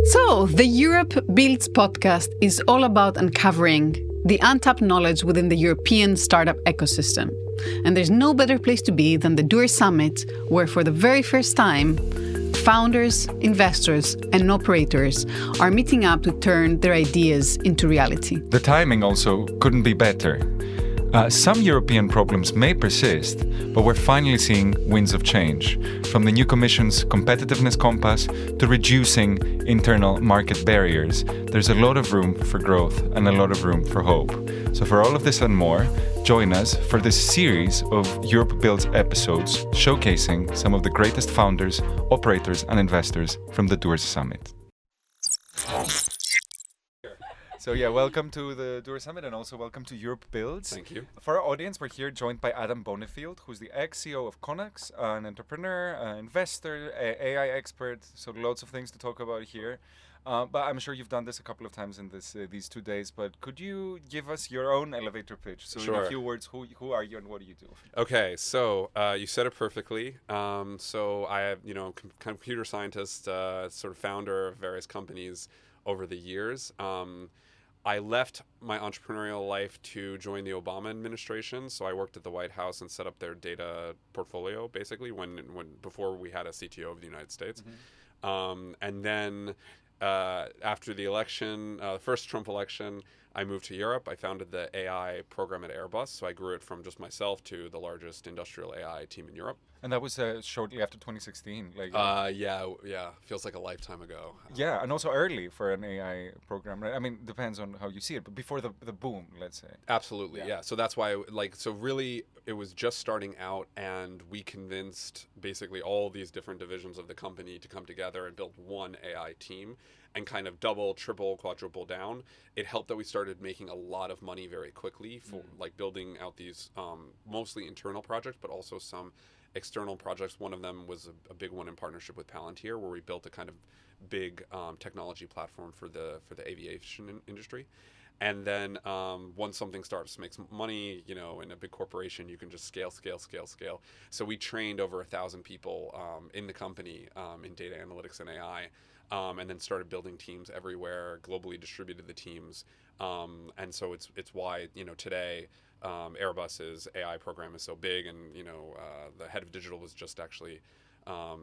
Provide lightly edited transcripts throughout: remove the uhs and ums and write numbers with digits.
So, the Europe Builds podcast is all about uncovering the untapped knowledge within the European startup ecosystem. And there's no better place to be than the Doer Summit, where for the very first time, founders, investors, and operators are meeting up to turn their ideas into reality. The timing also couldn't be better. Some European problems may persist, but we're finally seeing winds of change, from the new Commission's competitiveness compass to reducing internal market barriers. There's a lot of room for growth and a lot of room for hope. So for all of this and more, join us for this series of Europe Builds episodes showcasing some of the greatest founders, operators and investors from the Doers Summit. So welcome to the Doer Summit and also welcome to Europe Builds. Thank you. For our audience, we're here joined by Adam Bonnifield, who's the ex-CEO of KONUX, an entrepreneur, an investor, AI expert, so lots of things to talk about here. But I'm sure you've done this a couple of times in these 2 days, but could you give us your own elevator pitch? So Sure. in a few words, who are you and what do you do? Okay, so you said it perfectly. So I have, computer scientist, sort of founder of various companies over the years. I left my entrepreneurial life to join the Obama administration. So I worked at the White House and set up their data portfolio, basically, before we had a CTO of the United States. Mm-hmm. And then after the election, the first Trump election, I moved to Europe. I founded the AI program at Airbus. So I grew it from just myself to the largest industrial AI team in Europe. And that was shortly after 2016. Yeah. Feels like a lifetime ago. Yeah, and also early for an AI program, right? I mean, depends on how you see it, but before the boom, let's say. Absolutely, yeah. So that's why, so really, it was just starting out, and we convinced basically all these different divisions of the company to come together and build one AI team and kind of double, triple, quadruple down. It helped that we started making a lot of money very quickly for building out these mostly internal projects, but also some external projects. One of them was a big one in partnership with Palantir, where we built a kind of big technology platform for the aviation industry. And then once something starts to make some money, in a big corporation, you can just scale. So we trained over 1,000 people in the company in data analytics and AI, and then started building teams everywhere, globally distributed the teams. And so it's why, today, Airbus's AI program is so big, and the head of digital was just actually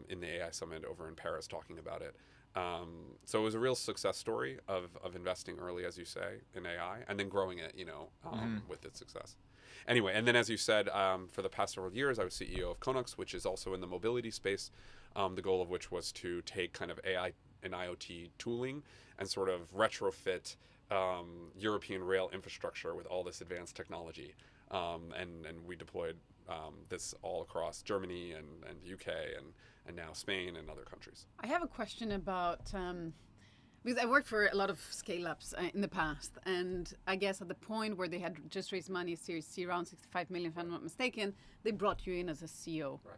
in the AI summit over in Paris talking about it. So it was a real success story of investing early, as you say, in AI, and then growing it, with its success. Anyway, and then as you said, for the past several years, I was CEO of KONUX, which is also in the mobility space, the goal of which was to take kind of AI and IoT tooling and sort of retrofit European rail infrastructure with all this advanced technology. And we deployed this all across Germany and the UK and now Spain and other countries. I have a question about, because I worked for a lot of scale-ups in the past, and I guess at the point where they had just raised money, Series C, around 65 million, if I'm not mistaken, they brought you in as a CEO. Right.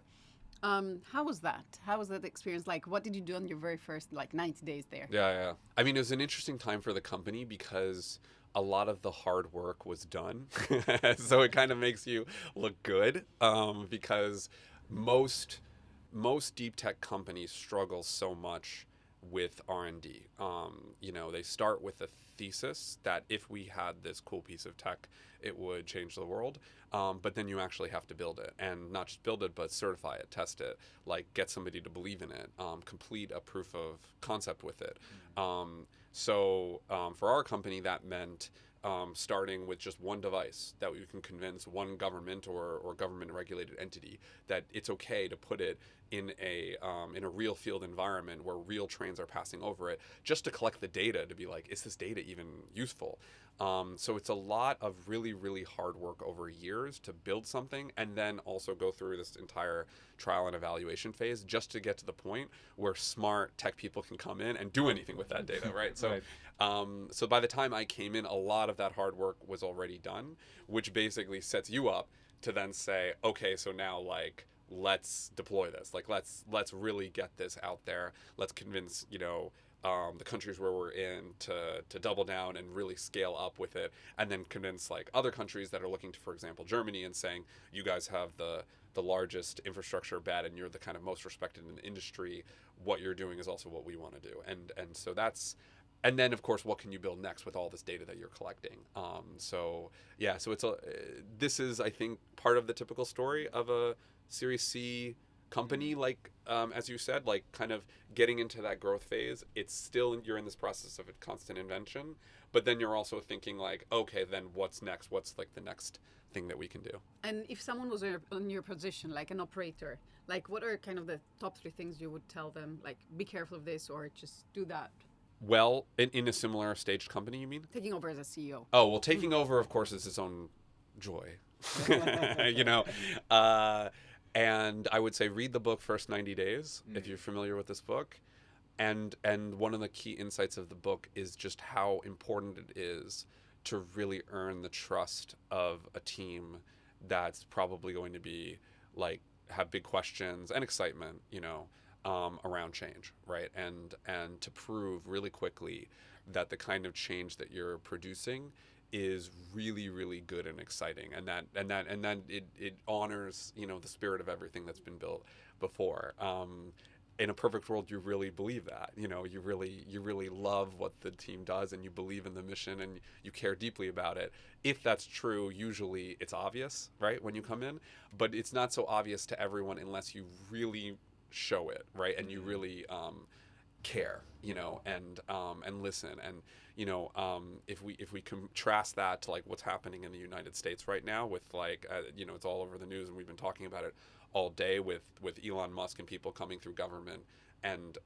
How was that? How was that experience like? What did you do on your very first 90 days there? Yeah. I mean, it was an interesting time for the company because a lot of the hard work was done. So it kind of makes you look good because most deep tech companies struggle so much with R&D. They start with a thesis that if we had this cool piece of tech, it would change the world. But then you actually have to build it, and not just build it, but certify it, test it, get somebody to believe in it, complete a proof of concept with it. So for our company, that meant starting with just one device that we can convince one government or government regulated entity that it's okay to put it in a real field environment where real trains are passing over it, just to collect the data to be like, is this data even useful? So it's a lot of really, really hard work over years to build something, and then also go through this entire trial and evaluation phase just to get to the point where smart tech people can come in and do anything with that data, right? So, right. So by the time I came in, a lot of that hard work was already done, which basically sets you up to then say, okay, so now let's deploy this. Let's really get this out there. Let's convince, the countries where we're in to double down and really scale up with it, and then convince like other countries that are looking to, for example, Germany, and saying, you guys have the largest infrastructure bet and you're the kind of most respected in the industry. What you're doing is also what we want to do. And so that's, and then of course, what can you build next with all this data that you're collecting? So it's this is, I think, part of the typical story of a Series C company, like as you said, like kind of getting into that growth phase. It's still, you're in this process of a constant invention, but then you're also thinking like, okay, then what's next? What's like the next thing that we can do? And if someone was on your position, like an operator, like what are kind of the top 3 things you would tell them? Like, be careful of this, or just do that. Well, in a similar staged company, you mean? Taking over as a CEO. Oh, well, taking over, of course, is its own joy. You know, and I would say read the book First 90 Days, if you're familiar with this book. And one of the key insights of the book is just how important it is to really earn the trust of a team that's probably going to be like, have big questions and excitement, you know, around change, right? And to prove really quickly that the kind of change that you're producing is really, really good and exciting, and that it honors, you know, the spirit of everything that's been built before. In a perfect world, you really believe that, you know, you really love what the team does, and you believe in the mission, and you care deeply about it. If that's true, usually it's obvious, right, when you come in, but it's not so obvious to everyone unless you really show it, right, and you really care, you know, and listen. And you know, if we contrast that to like what's happening in the United States right now with like you know, it's all over the news, and we've been talking about it all day with Elon Musk and people coming through government and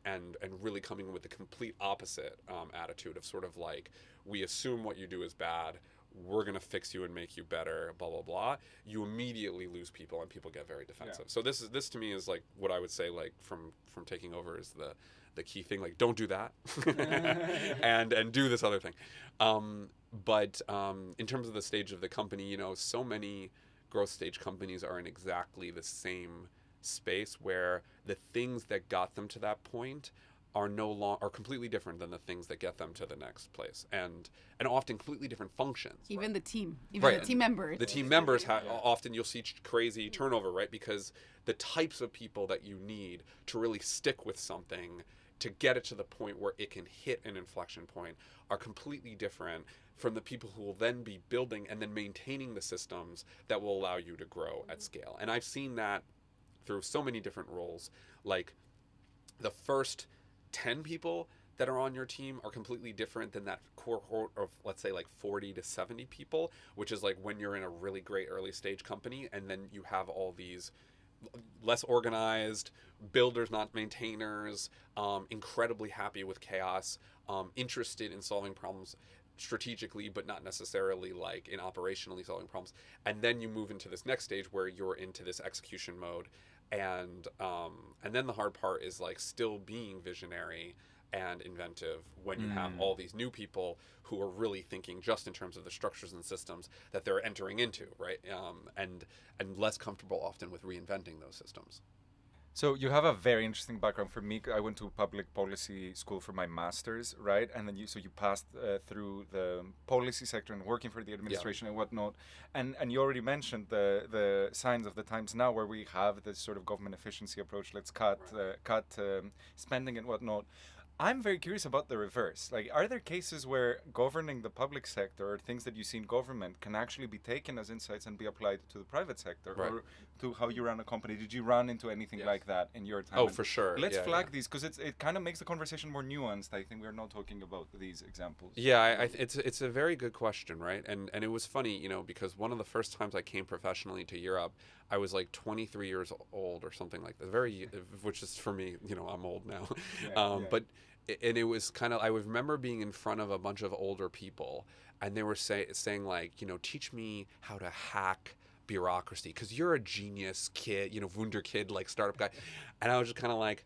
really coming with the complete opposite attitude of sort of like, we assume what you do is bad, we're going to fix you and make you better, blah, blah, blah. You immediately lose people, and people get very defensive. Yeah. So this to me is like what I would say, like from taking over, is the key thing, like, don't do that and do this other thing. But in terms of the stage of the company, you know, so many growth stage companies are in exactly the same space where the things that got them to that point are completely different than the things that get them to the next place, and often completely different functions. Even right? the team, even the team members. The team members often you'll see crazy turnover, right? Because the types of people that you need to really stick with something, to get it to the point where it can hit an inflection point, are completely different from the people who will then be building and then maintaining the systems that will allow you to grow at scale. And I've seen that through so many different roles. Like, the first 10 people that are on your team are completely different than that cohort of, let's say, like 40 to 70 people, which is like when you're in a really great early stage company, and then you have all these less organized builders, not maintainers, incredibly happy with chaos, interested in solving problems strategically, but not necessarily like in operationally solving problems. And then you move into this next stage where you're into this execution mode, and then the hard part is like still being visionary and inventive when you have all these new people who are really thinking just in terms of the structures and systems that they're entering into, right? And less comfortable often with reinventing those systems. So you have a very interesting background. For me, I went to public policy school for my master's, right? And then you passed through the policy sector and working for the administration and whatnot. And you already mentioned the signs of the times now, where we have this sort of government efficiency approach. Let's cut spending and whatnot. I'm very curious about the reverse. Like, are there cases where governing the public sector, or things that you see in government, can actually be taken as insights and be applied to the private sector, or to how you run a company? Did you run into anything like that in your time? Oh, for sure. Let's flag these, because it kind of makes the conversation more nuanced. I think we're not talking about these examples. Yeah, it's a very good question, right? And it was funny, you know, because one of the first times I came professionally to Europe, I was like 23 years old or something like that. Which is, for me, you know, I'm old now. But it was kind of, I remember being in front of a bunch of older people, and they were saying like, you know, teach me how to hack bureaucracy, because you're a genius kid, you know, Wunderkid, like startup guy. And I was just kind of like,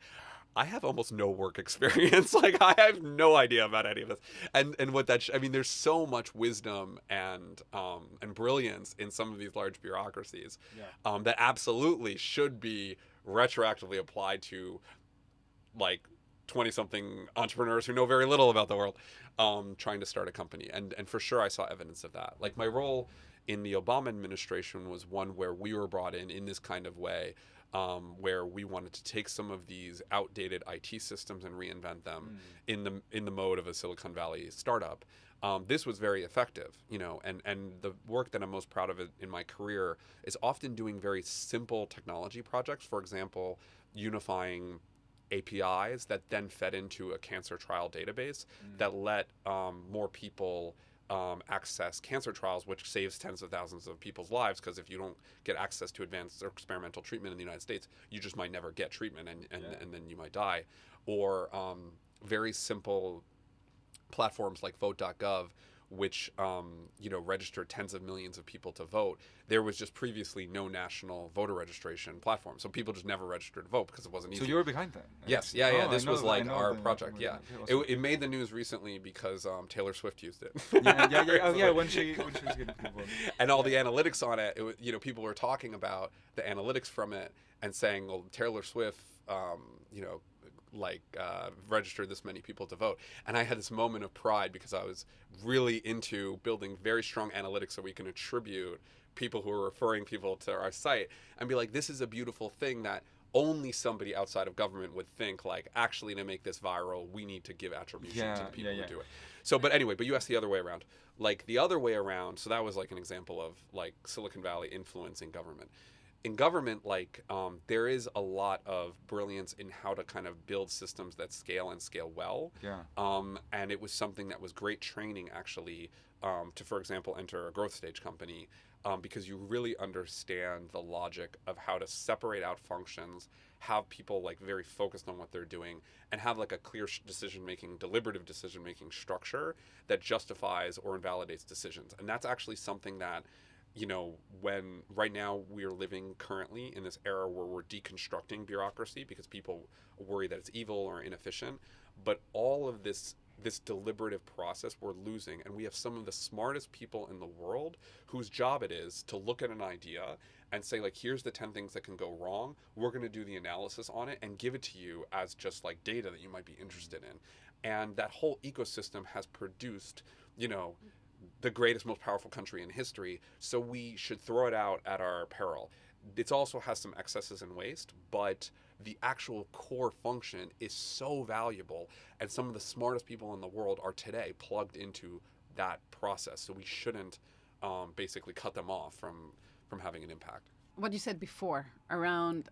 I have almost no work experience. Like, I have no idea about any of this. And what that, I mean, there's so much wisdom and brilliance in some of these large bureaucracies that absolutely should be retroactively applied to, like, 20-something entrepreneurs who know very little about the world, trying to start a company. And for sure, I saw evidence of that. Like my role in the Obama administration was one where we were brought in this kind of way, where we wanted to take some of these outdated IT systems and reinvent them in the mode of a Silicon Valley startup. This was very effective, and the work that I'm most proud of in my career is often doing very simple technology projects. For example, unifying APIs that then fed into a cancer trial database that let more people access cancer trials, which saves tens of thousands of people's lives, because if you don't get access to advanced or experimental treatment in the United States, you just might never get treatment, and then you might die. Or very simple platforms like vote.gov, which registered tens of millions of people to vote. There was just previously no national voter registration platform, so people just never registered to vote because it wasn't easy. So you were behind that? Yes, this was like our project. Yeah, it made the news recently because Taylor Swift used it. When she was getting people. And all the analytics on it, people were talking about the analytics from it and saying, well, Taylor Swift, registered this many people to vote. And I had this moment of pride because I was really into building very strong analytics so we can attribute people who are referring people to our site and be like, this is a beautiful thing that only somebody outside of government would think, like, actually, to make this viral, we need to give attribution to the people who do it. So, but you asked the other way around. Like, the other way around, so that was like an example of like Silicon Valley influencing government. In government, there is a lot of brilliance in how to kind of build systems that scale and scale well. And it was something that was great training, actually, to, for example, enter a growth stage company, because you really understand the logic of how to separate out functions, have people like very focused on what they're doing, and have like a clear decision-making, deliberative decision-making structure that justifies or invalidates decisions. And that's actually something that, when right now we are living currently in this era where we're deconstructing bureaucracy because people worry that it's evil or inefficient, but all of this deliberative process we're losing, and we have some of the smartest people in the world whose job it is to look at an idea and say, like, here's the 10 things that can go wrong. We're going to do the analysis on it and give it to you as just like data that you might be interested in. And that whole ecosystem has produced, the greatest, most powerful country in history, so we should throw it out at our peril. It also has some excesses and waste, but the actual core function is so valuable, and some of the smartest people in the world are today plugged into that process, so we shouldn't basically cut them off from having an impact. What you said before around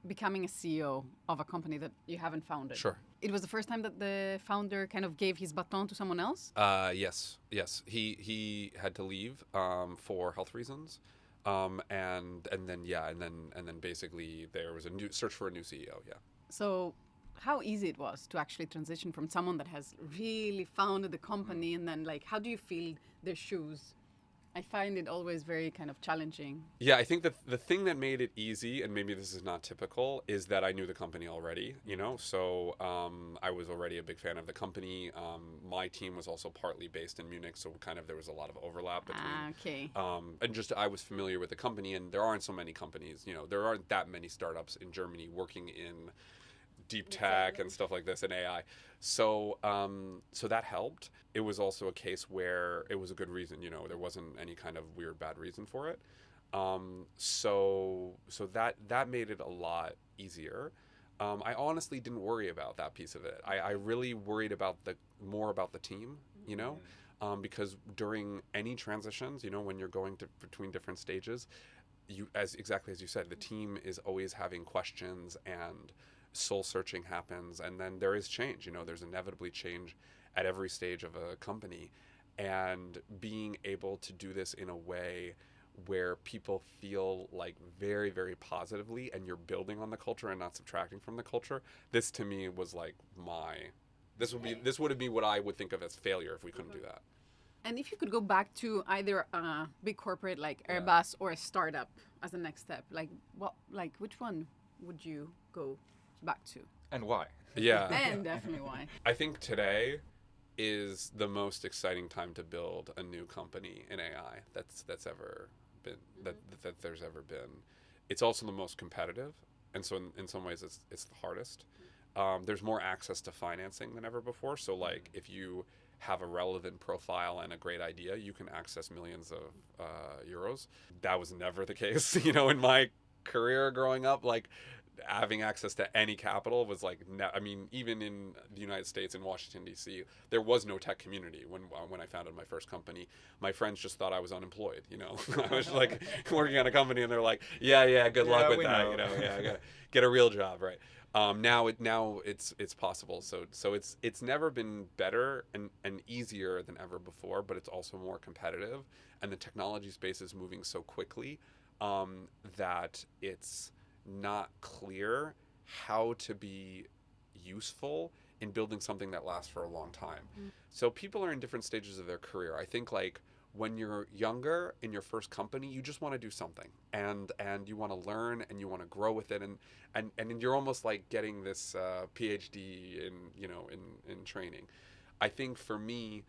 becoming a CEO of a company that you haven't founded. Sure. It was the first time that the founder kind of gave his baton to someone else? Yes. He had to leave for health reasons. And then basically there was a new search for a new CEO. Yeah. So how easy it was to actually transition from someone that has really founded the company and then, like, how do you feel their shoes? I find it always very kind of challenging. Yeah, I think that the thing that made it easy, and maybe this is not typical, is that I knew the company already, So I was already a big fan of the company. My team was also partly based in Munich, so kind of there was a lot of overlap between. And just I was familiar with the company, and there aren't so many companies, there aren't that many startups in Germany working in deep tech and stuff like this and AI. So that helped. It was also a case where it was a good reason, there wasn't any kind of weird bad reason for it. So that made it a lot easier. I honestly didn't worry about that piece of it. I really worried more about the team, because during any transitions, when you're going between different stages, exactly as you said, the team is always having questions and soul searching happens, and then there is change. There's inevitably change at every stage of a company, and being able to do this in a way where people feel like very, very positively, and you're building on the culture and not subtracting from the culture. This to me was like this would be what I would think of as failure if we couldn't do that. And if you could go back to either a big corporate like Airbus or a startup as the next step, which one would you go back to? And why? Yeah. And definitely why. I think today is the most exciting time to build a new company in AI that's ever been, that there's ever been. It's also the most competitive, and so in some ways it's the hardest. there's more access to financing than ever before. So like if you have a relevant profile and a great idea, you can access millions of euros. That was never the case, in my career growing up. Like having access to any capital was like, I mean, even in the United States, in Washington, D.C., there was no tech community when I founded my first company. My friends just thought I was unemployed, I was like working on a company and they're like, yeah, good luck with that, I gotta get a real job, right? Now it's possible. So it's never been better and easier than ever before, but it's also more competitive, and the technology space is moving so quickly that it's not clear how to be useful in building something that lasts for a long time. So people are in different stages of their career. I think like when you're younger in your first company, you just want to do something and you want to learn and you want to grow with it, and you're almost like getting this PhD in training. I think for me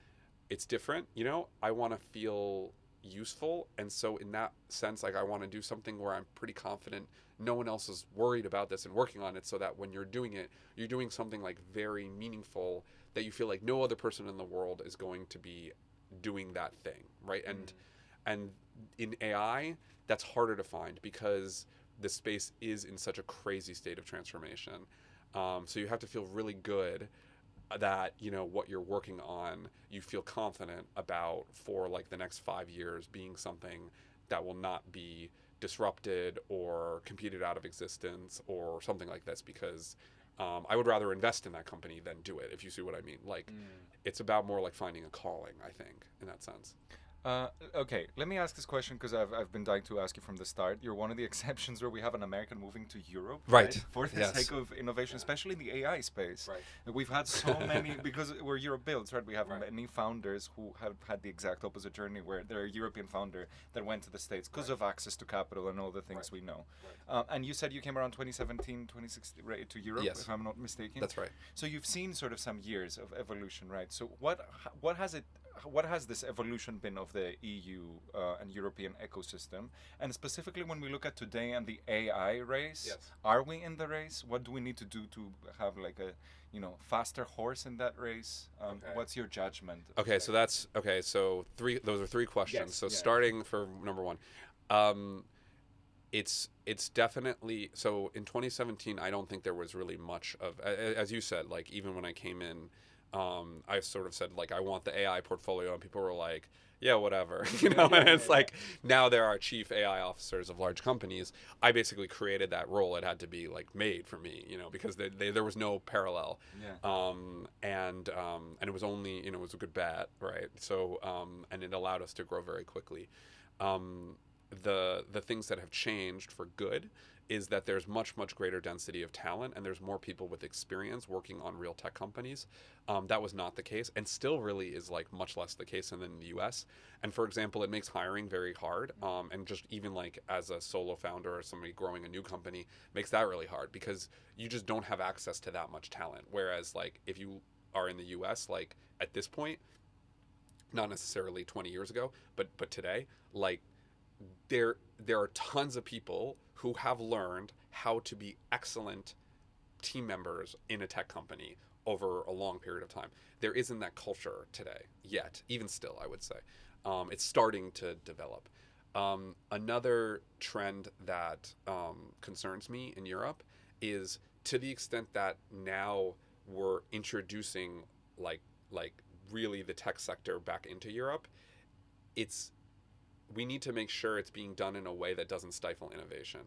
it's different. I want to feel useful, and so in that sense, like I want to do something where I'm pretty confident no one else is worried about this and working on it, so that when you're doing it, you're doing something like very meaningful that you feel like no other person in the world is going to be doing that thing, right? And in AI, that's harder to find because the space is in such a crazy state of transformation. So you have to feel really good that what you're working on, you feel confident about for like the next 5 years being something that will not be disrupted or competed out of existence or something like this, because I would rather invest in that company than do it, if you see what I mean. Like it's about more like finding a calling, I think, in that sense. Okay, let me ask this question because I've been dying to ask you from the start. You're one of the exceptions where we have an American moving to Europe, right? For the sake of innovation, especially in the AI space. Right. We've had so many, because we're Europebuilds, right? We have many founders who have had the exact opposite journey, where they're a European founder that went to the States because of access to capital and all the things we know. And you said you came around 2017, 2016, right, to Europe, if I'm not mistaken. That's right. So you've seen sort of some years of evolution, right? So what has this evolution been of the EU and European ecosystem? And specifically when we look at today and the AI race, are we in the race? What do we need to do to have like a faster horse in that race? What's your judgment? Okay, so that's okay. So those are three questions. Starting for number one, it's definitely, so in 2017 I don't think there was really much of, as you said, like even when I came in, I sort of said like I want the AI portfolio, and people were like, yeah, whatever, and it's like now there are chief AI officers of large companies. I basically created that role. It had to be like made for me, because there was no parallel. And it was only, it was a good bet, right? So and it allowed us to grow very quickly. The things that have changed for good is that there's much greater density of talent, and there's more people with experience working on real tech companies. That was not the case, and still really is like much less the case than in the US. And for example, it makes hiring very hard, and just even like as a solo founder or somebody growing a new company makes that really hard, because you just don't have access to that much talent. Whereas like if you are in the US, like at this point, not necessarily 20 years ago, but today, like there are tons of people who have learned how to be excellent team members in a tech company over a long period of time. There isn't that culture today yet, even still, I would say. It's starting to develop. Another trend that concerns me in Europe is, to the extent that now we're introducing like really the tech sector back into Europe, we need to make sure it's being done in a way that doesn't stifle innovation.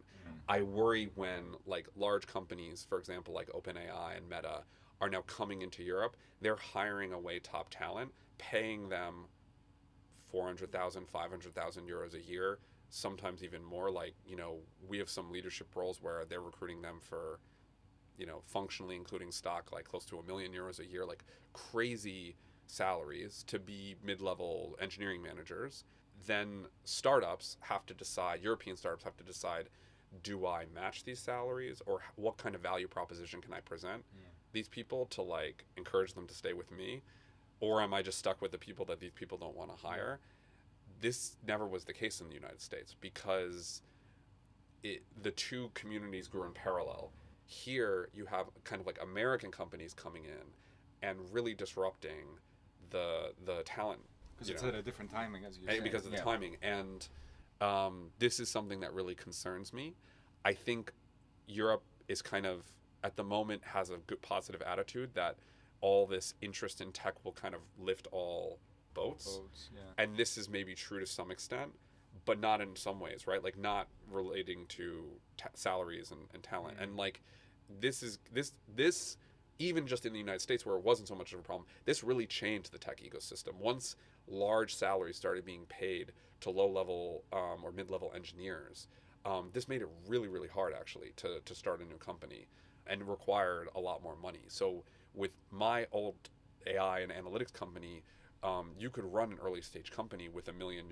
I worry when like large companies, for example, like OpenAI and Meta, are now coming into Europe. They're hiring away top talent, paying them 400,000, 500,000 euros a year, sometimes even more. Like, we have some leadership roles where they're recruiting them for, functionally including stock, like close to €1 million a year, like crazy salaries to be mid-level engineering managers. Then startups have to decide, European startups have to decide, do I match these salaries, or what kind of value proposition can I present these people to like encourage them to stay with me, or am I just stuck with the people that these people don't want to hire? This never was the case in the United States, because the two communities grew in parallel. Here you have kind of like American companies coming in and really disrupting the talent. Because it's at a different timing, as you say. Because of the timing. And this is something that really concerns me. I think Europe is kind of, at the moment, has a good positive attitude that all this interest in tech will kind of lift all boats. And this is maybe true to some extent, but not in some ways, right? Like not relating to salaries and talent. And like this even just in the United States, where it wasn't so much of a problem, this really changed the tech ecosystem. Once large salaries started being paid to low-level or mid-level engineers, this made it really, really hard, actually, to start a new company and required a lot more money. So with my old AI and analytics company, you could run an early-stage company with €1 million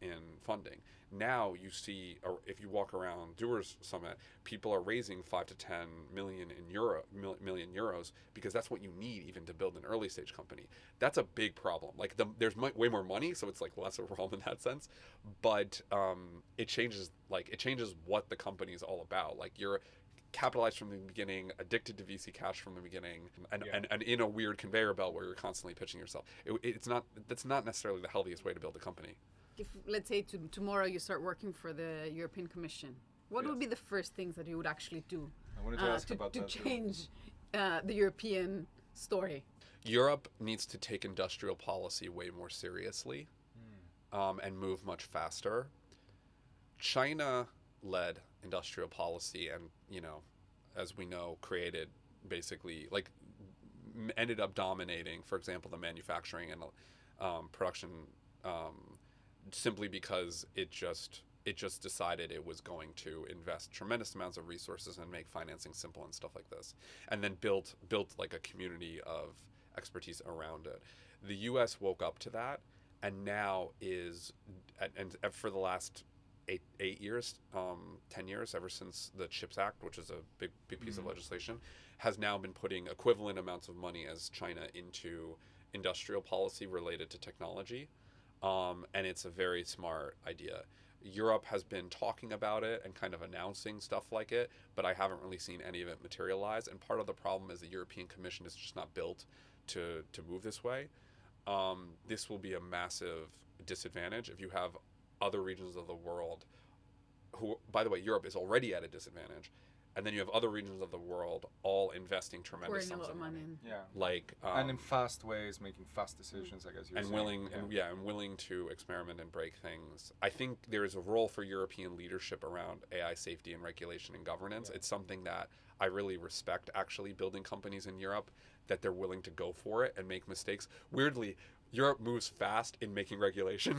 in funding. Now you see, or if you walk around Doers Summit, people are raising 5 to 10 million euros because that's what you need even to build an early stage company. That's a big problem. Like there's way more money, so it's like less of a problem in that sense. But it changes what the company is all about. Like you're capitalized from the beginning, addicted to VC cash from the beginning, and in a weird conveyor belt where you're constantly pitching yourself. That's not necessarily the healthiest way to build a company. If, let's say, tomorrow you start working for the European Commission, what would be the first things that you would actually do I wanted to ask about to that change the European story? Europe needs to take industrial policy way more seriously and move much faster. China led industrial policy and, as we know, created basically, like, ended up dominating, for example, the manufacturing and production simply because it just decided it was going to invest tremendous amounts of resources and make financing simple and stuff like this, and then built like a community of expertise around it. The U.S. woke up to that, and now is, and for the last 8 years, 10 years, ever since the CHIPS Act, which is a big piece of legislation, has now been putting equivalent amounts of money as China into industrial policy related to technology. And it's a very smart idea. Europe has been talking about it and kind of announcing stuff like it, but I haven't really seen any of it materialize. And part of the problem is the European Commission is just not built to move this way. This will be a massive disadvantage if you have other regions of the world who, by the way, Europe is already at a disadvantage. And then you have other regions of the world all investing tremendous sums of money. Like and in fast ways, making fast decisions, I guess. And willing to experiment and break things. I think there is a role for European leadership around AI safety and regulation and governance. It's something that I really respect, actually, building companies in Europe, that they're willing to go for it and make mistakes. Weirdly, Europe moves fast in making regulation,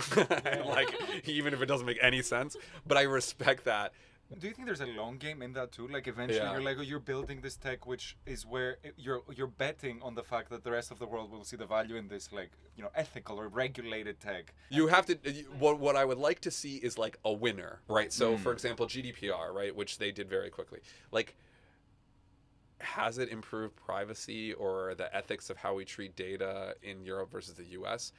like even if it doesn't make any sense. But I respect that. Do you think there's a long game in that too? Like eventually you're like, you're building this tech, which is where you're betting on the fact that the rest of the world will see the value in this, like, ethical or regulated tech. You have to. What I would like to see is like a winner, right? So, for example, GDPR, right, which they did very quickly. Like, has it improved privacy or the ethics of how we treat data in Europe versus the U.S.?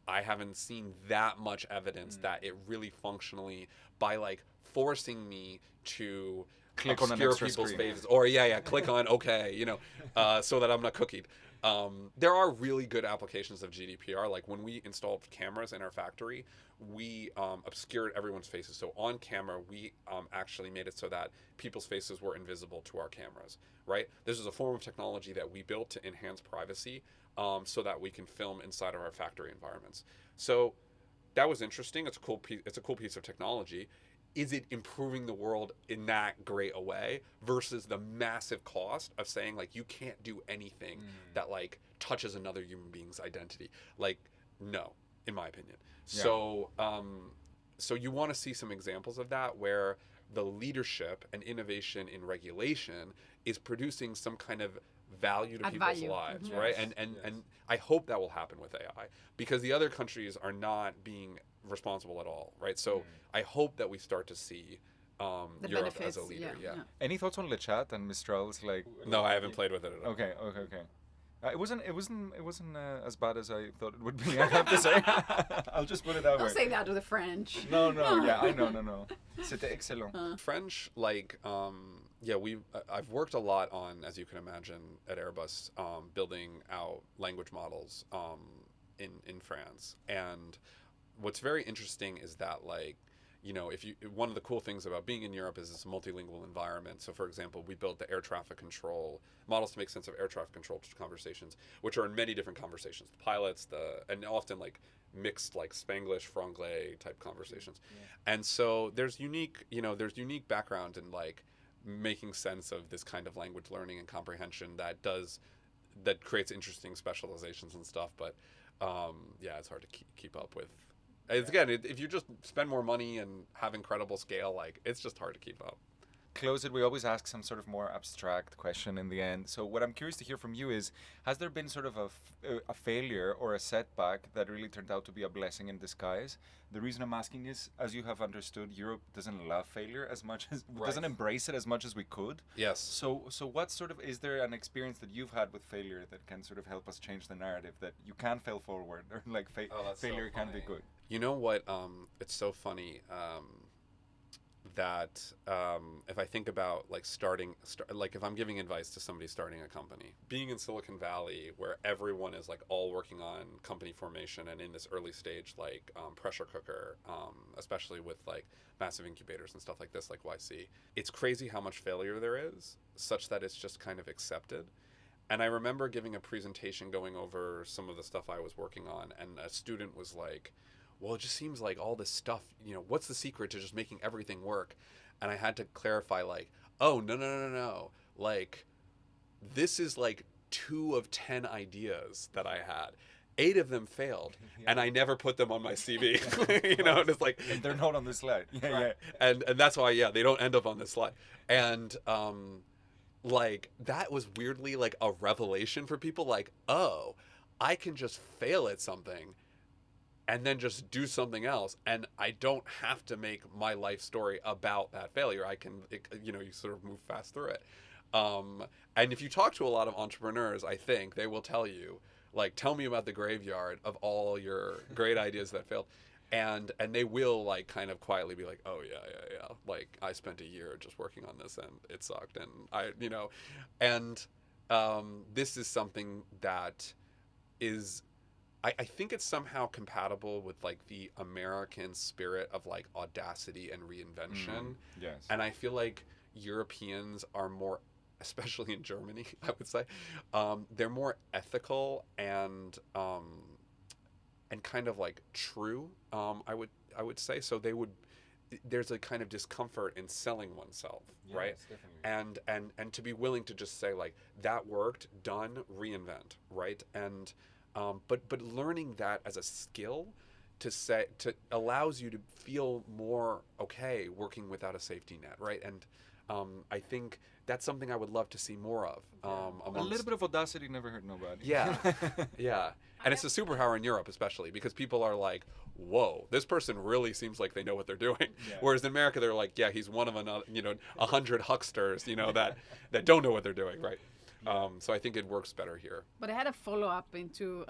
I haven't seen that much evidence that it really functionally, by like forcing me to click on people's faces, or click on okay, so that I'm not cookied. There are really good applications of GDPR. Like when we installed cameras in our factory, we obscured everyone's faces. So on camera, we actually made it so that people's faces were invisible to our cameras, right? This is a form of technology that we built to enhance privacy so that we can film inside of our factory environments. So that was interesting. It's a cool piece of technology. Is it improving the world in that great a way versus the massive cost of saying, like, you can't do anything that, like, touches another human being's identity? Like, no, in my opinion. So you want to see some examples of that where the leadership and innovation in regulation is producing some kind of value to people's lives, right? And I hope that will happen with AI, because the other countries are not being responsible at all, right? So I hope that we start to see Europe as a leader. Any thoughts on LeChat and Mistral's, like? No, I haven't played with it at all. Okay. It wasn't as bad as I thought it would be, I have to say. I'll just put it that way. Don't say that to the French. No. Yeah, I know. C'était excellent. French, like, Yeah, I've worked a lot on, as you can imagine, at Airbus, building out language models in France. And what's very interesting is that, like, if you one of the cool things about being in Europe is this multilingual environment. So, for example, we built the air traffic control models to make sense of air traffic control conversations, which are in many different conversations. The pilots, and often like mixed like Spanglish, Franglais type conversations. Yeah. And so there's unique background in like making sense of this kind of language learning and comprehension that creates interesting specializations and stuff. But yeah, it's hard to keep up with. Again, if you just spend more money and have incredible scale, like, it's just hard to keep up. Close it, we always ask some sort of more abstract question in the end. So what I'm curious to hear from you is, has there been sort of a failure or a setback that really turned out to be a blessing in disguise? The reason I'm asking is, as you have understood, Europe doesn't love failure as much as, doesn't embrace it as much as we could. Yes. So what sort of, is there an experience that you've had with failure that can sort of help us change the narrative that you can fail forward, or like failure can be good? You know what, it's so funny, that if I think about like like if I'm giving advice to somebody starting a company, being in Silicon Valley where everyone is like all working on company formation and in this early stage like pressure cooker, especially with like massive incubators and stuff like this, like YC, it's crazy how much failure there is, such that it's just kind of accepted. And I remember giving a presentation going over some of the stuff I was working on, and a student was like, well, it just seems like all this stuff, what's the secret to just making everything work? And I had to clarify, like, oh, no. Like, this is like 2 of 10 ideas that I had. 8 of them failed, and I never put them on my CV. It's like, and they're not on the slide. Right. And that's why, they don't end up on this slide. And like, that was weirdly like a revelation for people. Like, oh, I can just fail at something and then just do something else, and I don't have to make my life story about that failure. I can, you sort of move fast through it. And if you talk to a lot of entrepreneurs, I think they will tell you, like, tell me about the graveyard of all your great ideas that failed. And they will, like, kind of quietly be like, oh, yeah. Like, I spent a year just working on this, and it sucked. And this is something that is... I think it's somehow compatible with like the American spirit of like audacity and reinvention. Yes. And I feel like Europeans are more, especially in Germany, I would say, they're more ethical and kind of like true. I would say so. There's a kind of discomfort in selling oneself, yes, right? Definitely. And to be willing to just say like, that worked, done, reinvent, right? And but learning that as a skill to allows you to feel more okay working without a safety net, right? And I think that's something I would love to see more of. A little bit of audacity never hurt nobody. Yeah, yeah. And it's a superpower in Europe, especially because people are like, whoa, this person really seems like they know what they're doing. Yeah. Whereas in America, they're like, yeah, he's one of 100 hucksters, that don't know what they're doing, right? So I think it works better here. But I had a follow-up into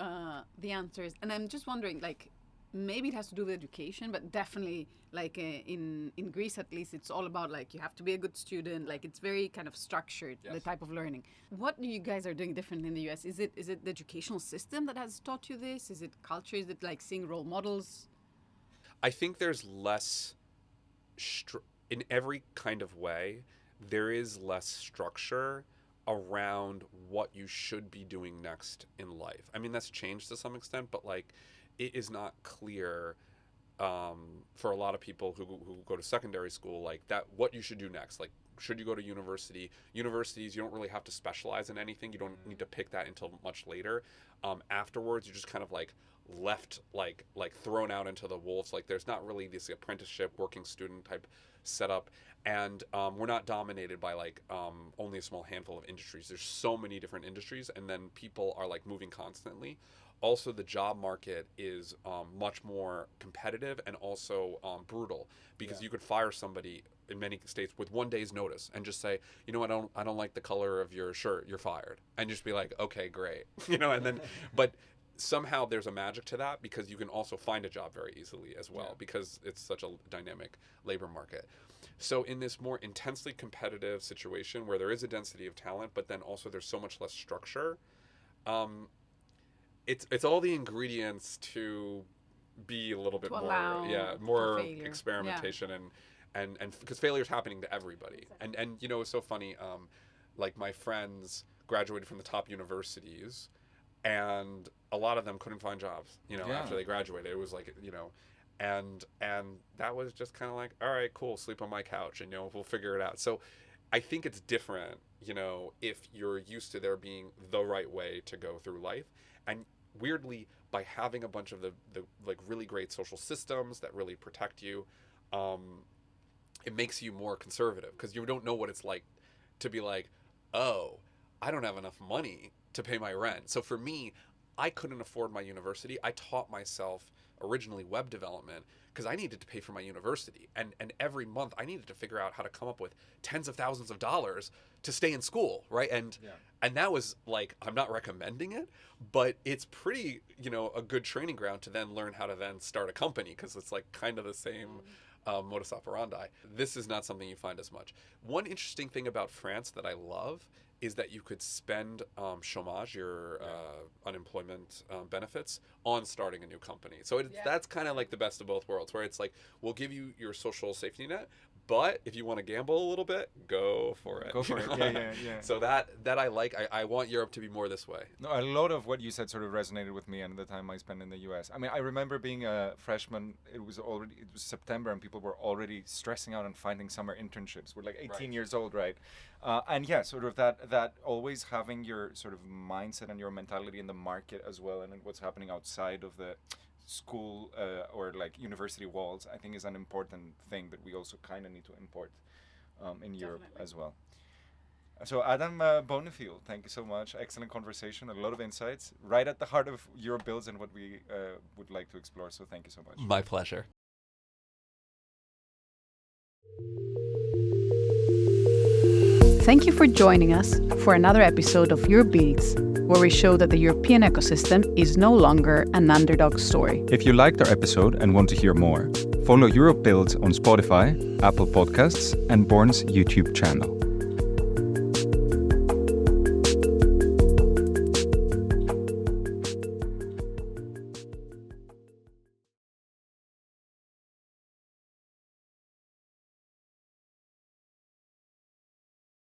the answers, and I'm just wondering, like, maybe it has to do with education, but definitely, like, in Greece at least, it's all about, like, you have to be a good student. Like, it's very kind of structured, yes, the type of learning. What you guys are doing differently in the US? Is it the educational system that has taught you this? Is it culture? Is it, like, seeing role models? I think there's less, in every kind of way, there is less structure around what you should be doing next in life. I mean, that's changed to some extent, but like, it is not clear for a lot of people who go to secondary school, like that, what you should do next. Like, should you go to university? Universities, you don't really have to specialize in anything. You don't need to pick that until much later. Afterwards, you're just kind of like left, like thrown out into the wolves. Like, there's not really this apprenticeship, working student type setup. And we're not dominated by like only a small handful of industries. There's so many different industries, and then people are like moving constantly. Also, the job market is much more competitive and also brutal, because you could fire somebody in many states with 1 day's notice and just say, I don't like the color of your shirt, you're fired, and just be like, okay, great, and then, but somehow there's a magic to that because you can also find a job very easily as well because it's such a dynamic labor market. So in this more intensely competitive situation where there is a density of talent, but then also there's so much less structure, it's all the ingredients to be a little bit more experimentation and because failure is happening to everybody. And you know, it's so funny. Like my friends graduated from the top universities, and a lot of them couldn't find jobs, you know, after they graduated. It was like, you know, and that was just kind of like, all right, cool, sleep on my couch, and, you know, we'll figure it out. So I think it's different, you know, if you're used to there being the right way to go through life. And weirdly, by having a bunch of the like really great social systems that really protect you, it makes you more conservative because you don't know what it's like to be like, oh, I don't have enough money to pay my rent. So for me, I couldn't afford my university. I taught myself originally web development because I needed to pay for my university. And every month I needed to figure out how to come up with tens of thousands of dollars to stay in school, right? And that was like, I'm not recommending it, but it's pretty, you know, a good training ground to then learn how to then start a company because it's like kind of the same modus operandi. This is not something you find as much. One interesting thing about France that I love is that you could spend chômage, your unemployment benefits, on starting a new company. So that's kind of like the best of both worlds, where it's like, we'll give you your social safety net, but if you want to gamble a little bit, go for it. Go for it. Yeah. So that I like. I want Europe to be more this way. No, a lot of what you said sort of resonated with me and the time I spent in the US. I mean, I remember being a freshman, it was September and people were already stressing out and finding summer internships. We're like 18 years old, right? And yeah, sort of that always having your sort of mindset and your mentality in the market as well, and what's happening outside of the school or like university walls, I think is an important thing that we also kind of need to import in Europe as well. So Adam Bonnifield, thank you so much. Excellent conversation, a lot of insights, right at the heart of EUROPEBUILDS and what we would like to explore. So thank you so much. My pleasure. Thank you for joining us for another episode of EUROPEBUILDS, where we show that the European ecosystem is no longer an underdog story. If you liked our episode and want to hear more, follow EUROPEBUILDS on Spotify, Apple Podcasts, and Born's YouTube channel.